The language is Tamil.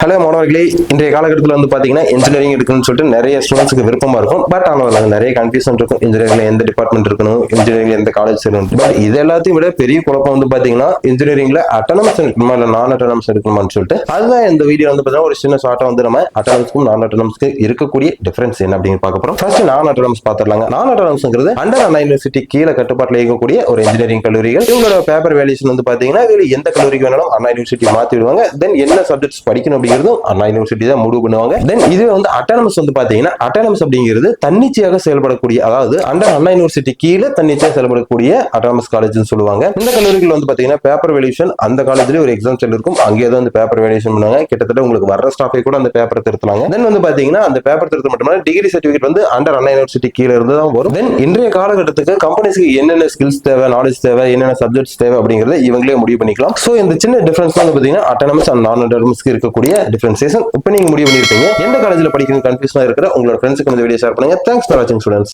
ஹலோ மாணவர்களே, இன்றைய காலகட்டத்தில் வந்து பாத்தீங்கன்னா இன்ஜினியரிங் எடுக்கணும்னு சொல்லிட்டு நிறைய ஸ்டூடெண்ட்ஸ்க்கு விருப்பமா இருக்கும். பட் ஆனால் நிறைய கன்ஃபியூஷன் இருக்கும். இன்ஜினியரிங்ல எந்த டிபார்ட்மெண்ட் இருக்கணும், இன்ஜினியரிங்ல எந்த காலேஜ் இருக்கணும். பட் இது எல்லாத்தையும் விட பெரிய குழப்பம் வந்து பாத்தீங்கன்னா இன்ஜினியரிங்ல அட்டானமஸ் எடுக்கணுமா இல்ல நான் அட்டானமஸ் எடுக்கணுமான்னு சொல்லிட்டு அதுதான் இந்த வீடியோ வந்து பாத்தீங்கன்னா ஒரு சின்ன ஷார்ட்டா வந்து நம்ம அட்டானமஸ்க்கும் நான் அட்டானமஸ்க்கு இருக்கக்கூடிய டிஃபரன்ஸ் என்ன அப்படின்னு பார்க்க போறோம். ஃபர்ஸ்ட் நான் அட்டானமஸ் பாத்துடலாங்க. நான் அட்டானமஸ்ங்கிறது அண்டர் அண்ணா யூனிவர்சிட்டி கீழே கட்டுப்பாட்டில் இயங்கக்கூடிய ஒரு இன்ஜினியரிங் கல்லூரிகள். இவங்களோட பேப்பர் வேல்யூஷன் வந்து பாத்தீங்கன்னா எந்த கல்லூரிக்கு வேணாலும் அண்ணா யூனிவர்சிட்டி மாத்தி விடுவாங்க. தென் என்ன சப்ஜெக்ட்ஸ் படிக்கணும் அப்படிங்கிறதும் அண்ணா யூனிவர்சிட்டி தான் முடிவு பண்ணுவாங்க. தென் இது வந்து அட்டானமஸ் வந்து பாத்தீங்கன்னா அட்டானமஸ் அப்படிங்கிறது தன்னிச்சையாக செயல்படக்கூடிய, அதாவது அண்டர் அண்ணா யூனிவர்சிட்டி கீழே தன்னிச்சையாக செயல்படக்கூடிய அட்டானமஸ் காலேஜ்னு சொல்லுவாங்க. இந்த கல்லூரிகள் வந்து பாத்தீங்கன்னா பேப்பர் வேல்யூஷன் அந்த காலேஜ்ல ஒரு எக்ஸாம் செல் இருக்கும். அங்கேயே தான் அந்த பேப்பர் வேல்யூஷன் பண்ணுவாங்க. கிட்டத்தட்ட உங்களுக்கு வர்ற ஸ்டாஃபை கூட அந்த பேப்பரை திருத்தலாங்க. தென் வந்து பாத்தீங்கன்னா அந்த பேப்பர் திருத்த மட்டும் டிகிரி சர்டிபிகேட் வந்து அண்டர் அண்ணா யூனிவர்சிட்டி கீழே இருந்து தான் வரும். தென் இன்றைய காலகட்டத்துக்கு கம்பெனிஸ்க்கு என்னென்ன ஸ்கில்ஸ் தேவை, நாலேஜ் தேவை, என்னென்ன சப்ஜெக்ட்ஸ் தேவை அப்படிங்கறத இவங்களே முடிவு பண்ணிக்கலாம். சோ இந்த சின்ன டிஃபரன்ஸ் வந்து பாத்தீங்கன்னா அட்டானமஸ் அண்ட் நான் அட்டானமஸ்க்கு இருக்கக்கூடிய டிஃபரன்சியேஷன். இப்போ நீங்க முடிவு பண்ணிருப்பீங்க எந்த காலேஜ்ல படிக்கணும் கன்ஃபியூஷனா இருக்கிற உங்களோட ஃப்ரெண்ட்ஸ்க்கு இந்த வீடியோ ஷேர் பண்ணுங்க. தேங்க்ஸ் ஃபார் வாட்சிங் ஸ்டூடெண்ட்ஸ்.